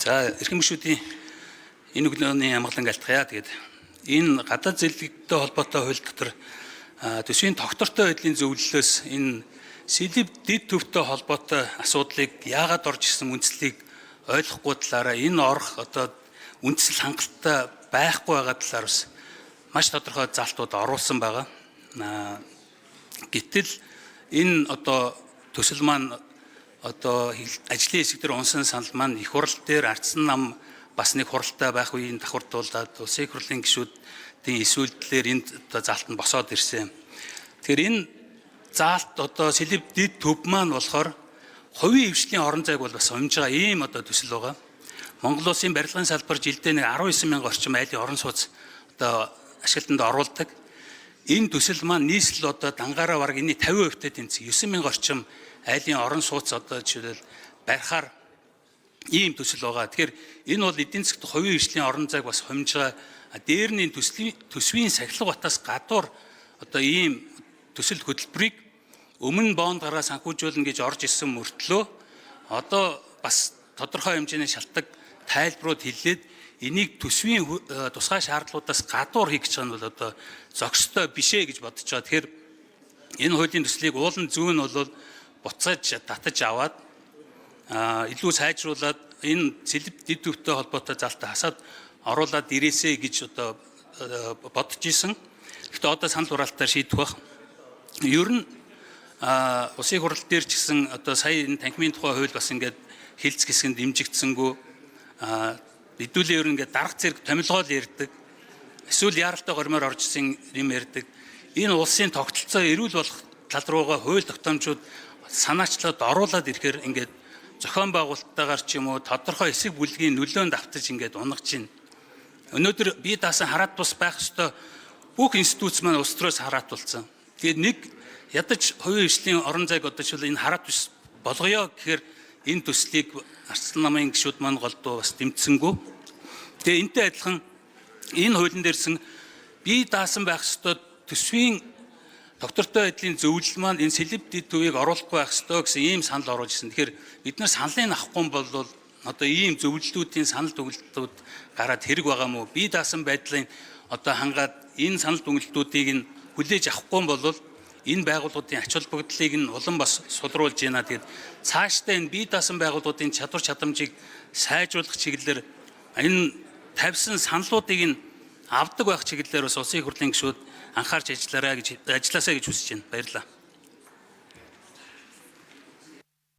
За эрхэм гишүүдийн энэ өглөөний амгалан алтгая. Тэгээд энэ гадаад зэрлэгтэй холбоотой хууль дотор төсвийн тогтвортой байдлын зөвлөлөөс энэ сэлэв дэд төвтэй холбоотой асуудлыг яагаад орж ирсэн үндслийг ойлгохгүй талаараа энэ орох одоо үндсэл хангалттай байхгүй байгаа талаар бас маш тодорхой залтууд оруулсан байгаа. Гэтэл энэ одоо төсөл маань одоо ажлын хэсэг дээр унсан санал маань их хурал дээр ардсан нам бас нэг хуралтай байх үеийн давхардуулаад улсын их хурлын гишүүдийн эсвэлдлээр энэ одоо заалт нь босоод ирсэн. Тэгэхээр энэ заалт одоо сэлэв дэд төв маань болохоор хувийн хвшлийн орон зайг бол бас хомж байгаа ийм одоо төсөл байгаа. Монгол улсын барилгын салбар жилдээ нэг 19 мянган орчим айлын орон сууц одоо ашиглалтанд оруулдаг. Энэ төсөл маань нийслэл одоо дангаараа бараг энэ 50%-тэй тэнцэх 9 мянган орчим айлын орон сууц одоо жишээлбэл барихаар ийм төсөл байгаа. Тэгэхээр энэ бол эдийн засгт хувийн хвшлийн орон зайг бас хомж байгаа. Дээр нь төсвийн сахилга батаас гадуур одоо ийм төсөл хөтөлбөрийг өмнө бондороо санхүүжүүлнэ гэж орж ирсэн мөртлөө одоо бас тодорхой хэмжээний шалтгаан тайлбарууд хэллээд энийг төсвийн тусгай шаардлагуудаас гадуур хийх гэж байгаа нь бол одоо зохистой бишээ гэж бодож байгаа. Тэгэхээр энэ хуулийн төслийг уулын зүүн нь бол буцааж татаж аваад илүү сайжруулад энэ сэлэв дэд төвтэй холбоотой залтаа хасаад оруулаад ирээсэй гэж одоо бодож исэн. Гэхдээ одоо санал хураалтаар шийдэх байх. Ер нь улсын хурал дээр ч гэсэн одоо сая энэ танхимын тухай хууль бас ингээд хилцэх хэсгэнд дэмжигдсэнгүү хэдүүлээ ер нь ингээд дарга зэрэг томилгоол ярьдаг. Эсвэл яаралтай гормоор орж ирсэн юм ярьдаг. Энэ улсын тогтолцоо эрүүл болох тал руугаа хууль тогтоомжууд санаачлаад оруулаад ирэхээр ингээд зохион байгуулалттайгаар ч юм уу тодорхой хэсэг бүлгийн нөлөөнд автаж ингээд унгаж байна. Өнөөдөр бие даасан хараат бус байх ёстой бүх институц маань улс төрөөс хараатулсан. Тэгээд нэг ядаж хувийн хвшлийн орон зайг одоо жишээл энэ хараат бус болгоё гэхээр энэ төслийг Арслан намын гишүүд маань голдуу бас дэмжсэнгүү. Тэгээд энтэй адилхан энэ хуулийн дээрсэн бие даасан байх ёстой төсвийн тогтвортой байдлын зөвлөл маань энэ сэлэв дэд төвийг оруулахгүй байх ёстой гэсэн ийм санал оруулж ирсэн. Тэгэхээр бид нар саналыг авахгүй бол одоо ийм зөвлөлтүүдийн санал дүгнэлтүүд гараад хэрэг байгаа мó бие даасан байдлын одоо хангаад энэ санал дүгнэлтүүдийг нь хүлээж авахгүй бол энэ байгууллагуудын ач холбогдлыг нь улам бас сулруулж байна. Тэгээд цаашдаа энэ бие даасан байгууллагуудын чадвар чадамжийг сайжруулах чиглэлээр энэ тавьсан саналуудыг нь авдаг байх чиглэлээр бас улсын их хурлын гишүүд анхаарч ажиллаасаа гэж хүсэж байна. Баярлалаа.